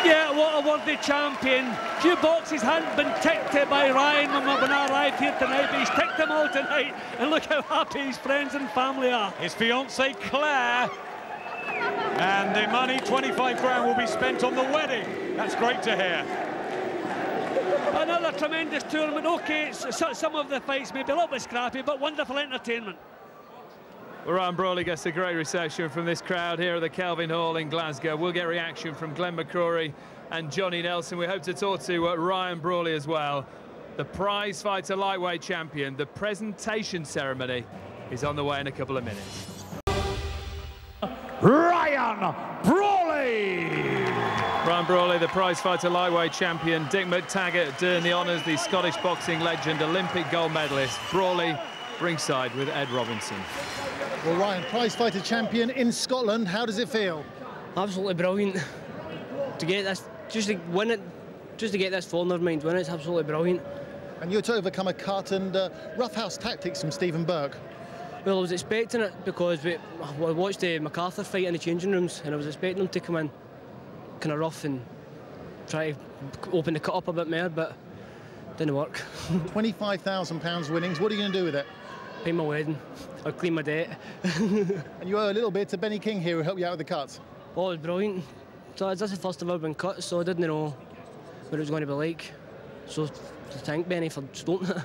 Yeah, what a worthy champion. A few boxes hadn't been ticked by Ryan when I arrived here tonight, but he's ticked them all tonight, and look how happy his friends and family are. His fiancée Claire, and the money, 25 grand, will be spent on the wedding. That's great to hear. Another tremendous tournament. Okay, some of the fights may be a little bit scrappy, but wonderful entertainment. Well, Ryan Brawley gets a great reception from this crowd here at the Kelvin Hall in Glasgow. We'll get reaction from Glenn McCrory and Johnny Nelson. We hope to talk to Ryan Brawley as well, the Prizefighter lightweight champion. The presentation ceremony is on the way in a couple of minutes. Ryan Brawley! Ryan Brawley, the Prizefighter lightweight champion. Dick McTaggart doing the honours, the Scottish boxing legend, Olympic gold medalist. Brawley ringside with Ed Robinson. Well, Ryan, Prizefighter champion in Scotland, how does it feel? Absolutely brilliant. To get this, just to win it, just to get this far, never mind win it, it's absolutely brilliant. And you're to overcome a cut and roughhouse tactics from Stephen Burke. Well, I was expecting it because we watched the McArthur fight in the changing rooms, and I was expecting him to come in kind of rough and try to open the cut up a bit more, but it didn't work. £25,000 winnings, what are you going to do with it? Pay my wedding, I'll clean my debt. And you owe a little bit to Benny King here who helped you out with the cuts. Oh, it was brilliant. So this is the first I've ever been cut, so I didn't know what it was going to be like. So to thank Benny for stopping it.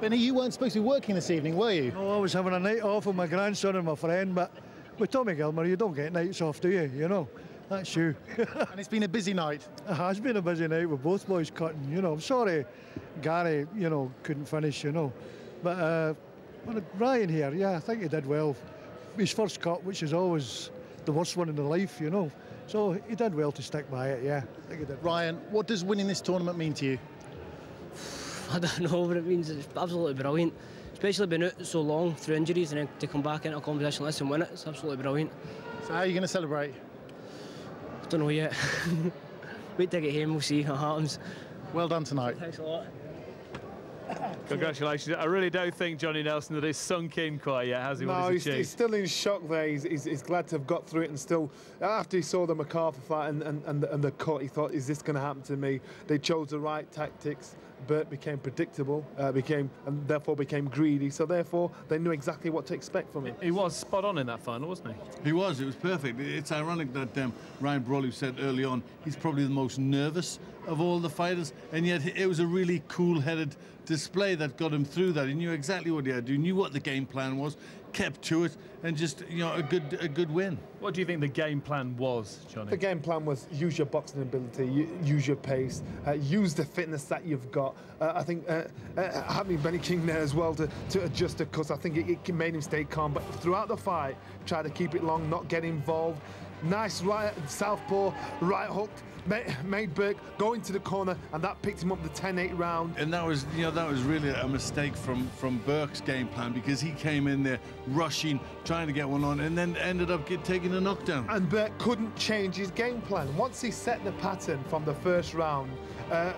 Benny, you weren't supposed to be working this evening, were you? No, I was having a night off with my grandson and my friend, but with Tommy Gilmer, you don't get nights off, do you? You know, that's you. And it's been a busy night. It has been a busy night with both boys cutting, you know. I'm sorry Gary, you know, couldn't finish, you know. But Ryan here, yeah, I think he did well. His first cut, which is always the worst one in the life, you know. So he did well to stick by it, yeah. I think he did. Ryan, what does winning this tournament mean to you? I don't know what it means. It's absolutely brilliant. Especially being out so long through injuries and then to come back into a competition like this and win it. It's absolutely brilliant. So how are you going to celebrate? I don't know yet. Wait till I get home, we'll see what happens. Well done tonight. Thanks a lot. Congratulations. I really don't think, Johnny Nelson, that it's sunk in quite yet, has he? No, he's still in shock there. He's glad to have got through it, and still, after he saw the McArthur fight and the cut, he thought, is this going to happen to me? They chose the right tactics. Burke became predictable, and therefore became greedy, so therefore they knew exactly what to expect from him. He was spot on in that final, wasn't he? He was, it was perfect. It's ironic that Ryan Brawley said early on he's probably the most nervous of all the fighters, and yet it was a really cool-headed display that got him through that. He knew exactly what he had to do, knew what the game plan was, kept to it, and just, you know, a good win. What do you think the game plan was, Johnny? The game plan was use your boxing ability, use your pace, use the fitness that you've got. I think having Benny King there as well to adjust the cuts, I think it made him stay calm. But throughout the fight, try to keep it long, not get involved. Nice right southpaw, right hooked, made Burke go into the corner, and that picked him up the 10-8 round. And that was, you know, that was really a mistake from Burke's game plan, because he came in there rushing, trying to get one on, and then ended up taking a knockdown. And Burke couldn't change his game plan. Once he set the pattern from the first round,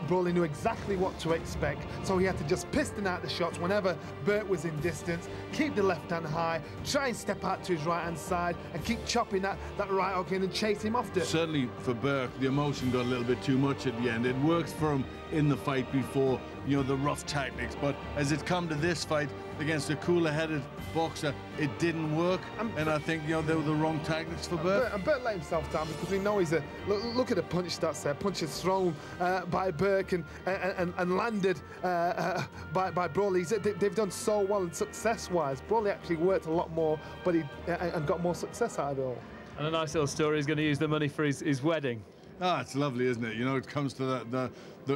Brawley knew exactly what to expect, so he had to just piston out the shots whenever Burke was in distance, keep the left hand high, try and step out to his right hand side, and keep chopping that right hook in and chase him off it. Certainly for Burke, the emotion got a little bit too much at the end. It worked for him in the fight before, you know, the rough tactics, but as it come to this fight against a cooler-headed boxer, it didn't work, and I think, you know, they were the wrong tactics for Burke. And Burke let himself down because we know he's a look at the punch that's there. Punches thrown by Burke and landed by Brawley. They've done so well, and success-wise, Brawley actually worked a lot more, but and got more success out of it all. And a nice little story. He's going to use the money for his wedding. Ah, it's lovely, isn't it? You know, it comes to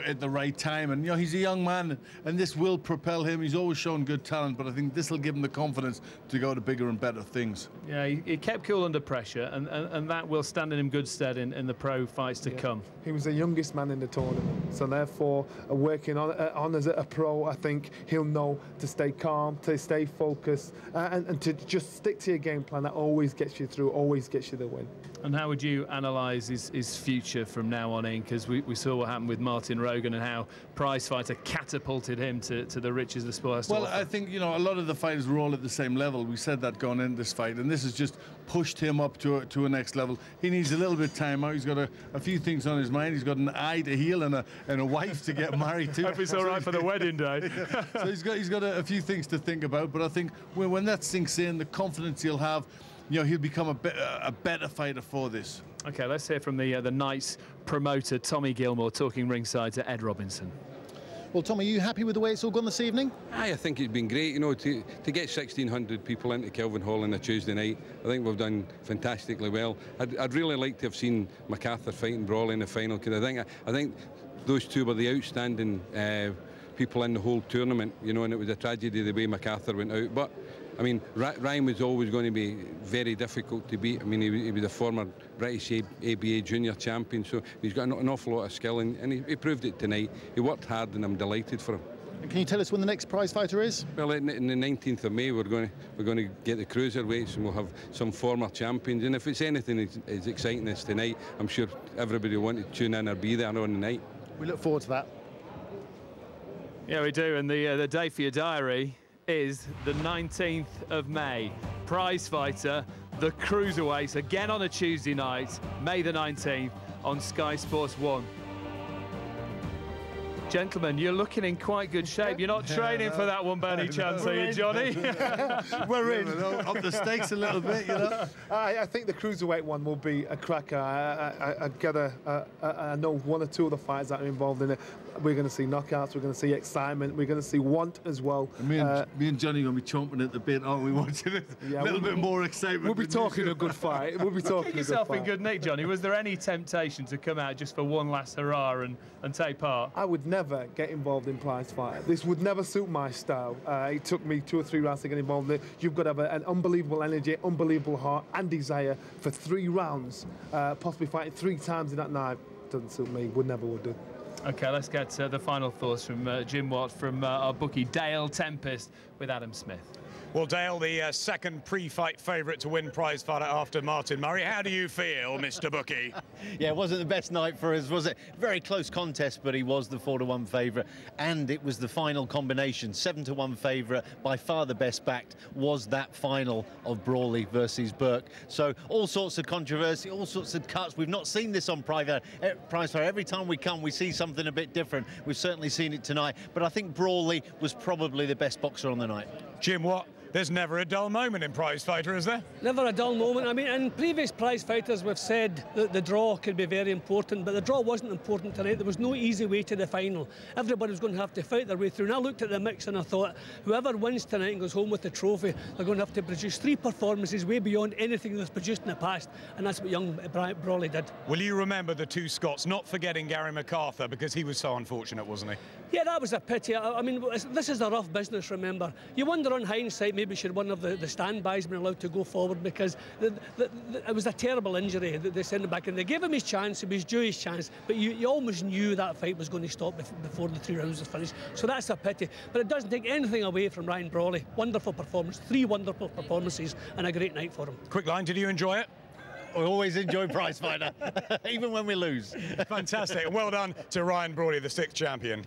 at the right time, and you know, he's a young man, and this will propel him. He's always shown good talent, but I think this will give him the confidence to go to bigger and better things. Yeah, he kept cool under pressure, and that will stand in him good stead in the pro fights to come. He was the youngest man in the tournament, so therefore, working on as a pro, I think he'll know to stay calm, to stay focused, and to just stick to your game plan. That always gets you through, always gets you the win. And how would you analyse his future from now on in? Because we saw what happened with Martin Rogan and how Prizefighter catapulted him to the riches the sport has to Well, offer. I think, you know, a lot of the fighters were all at the same level. We said that going into this fight, and this has just pushed him up to a next level. He needs a little bit of time out. He's got a few things on his mind. He's got an eye to heal and a wife to get married to. Hope it's all right for the wedding day. So he's got a few things to think about. But I think when that sinks in, the confidence he'll have, you know, he'll become a better fighter for this. OK, let's hear from the Knights promoter, Tommy Gilmore, talking ringside to Ed Robinson. Well, Tom, are you happy with the way it's all gone this evening? I think it's been great, you know, to get 1,600 people into Kelvin Hall on a Tuesday night. I think we've done fantastically well. I'd really like to have seen McArthur fighting Brawley in the final, because I think those two were the outstanding people in the whole tournament, you know, and it was a tragedy the way McArthur went out. But I mean, Ryan was always going to be very difficult to beat. I mean, he was a former British ABA junior champion, so he's got an awful lot of skill, and he proved it tonight. He worked hard, and I'm delighted for him. Can you tell us when the next prize fighter is? Well, in the 19th of May, we're going to get the cruiserweights, and we'll have some former champions. And if it's anything as exciting as tonight, I'm sure everybody will want to tune in or be there on the night. We look forward to that. Yeah, we do. And the day for your diary is the 19th of May. Prizefighter, the cruiserweights, again on a Tuesday night, May the 19th on Sky Sports 1. Gentlemen, you're looking in quite good shape. You're not training for that one by any chance, are you, Johnny? We're in. Up the stakes a little bit, you know. I think the cruiserweight one will be a cracker. I know one or two of the fighters that are involved in it. We're going to see knockouts. We're going to see excitement. We're going to see want as well. Me and Johnny are going to be chomping at the bit, aren't we? Watching it. Yeah, a little bit more excitement. We'll be talking a good fight. We'll be talking Keep a good yourself fight. in good nick, Johnny. Was there any temptation to come out just for one last hurrah and take part? I would never get involved in Prizefighter. This would never suit my style. It took me 2 or 3 rounds to get involved in it. You've got to have an unbelievable energy, unbelievable heart and desire for 3 rounds, possibly fighting 3 times in that night. Doesn't suit me. Would never would do. OK, let's get the final thoughts from Jim Watt, from our bookie Dale Tempest, with Adam Smith. Well, Dale, the second pre-fight favourite to win Prizefighter after Martin Murray. How do you feel, Mr. Bookie? Yeah, it wasn't the best night for us, was it? Very close contest, but he was the 4-1 favourite, and it was the final combination. 7-1 favourite, by far the best backed, was that final of Brawley versus Burke. So all sorts of controversy, all sorts of cuts. We've not seen this on Prizefighter. Every time we come, we see something a bit different. We've certainly seen it tonight, but I think Brawley was probably the best boxer on the night. Jim Watt, there's never a dull moment in Prizefighter, is there? Never a dull moment. I mean, in previous prize fighters, we've said that the draw could be very important, but the draw wasn't important tonight. There was no easy way to the final. Everybody was going to have to fight their way through. And I looked at the mix and I thought, whoever wins tonight and goes home with the trophy, they're going to have to produce 3 performances way beyond anything that's produced in the past, and that's what young Brawley did. Will you remember the 2 Scots, not forgetting Gary McArthur, because he was so unfortunate, wasn't he? Yeah, that was a pity. I mean, this is a rough business, remember. You wonder on hindsight, maybe should one of the standbys been allowed to go forward, because it was a terrible injury that they sent him back in. They gave him his chance, he was due his chance, but you almost knew that fight was going to stop before the 3 rounds was finished. So that's a pity. But it doesn't take anything away from Ryan Brawley. Wonderful performance, 3 wonderful performances, and a great night for him. Quick line, did you enjoy it? I always enjoy Prizefighter, even when we lose. Fantastic, and well done to Ryan Brawley, the 6th champion.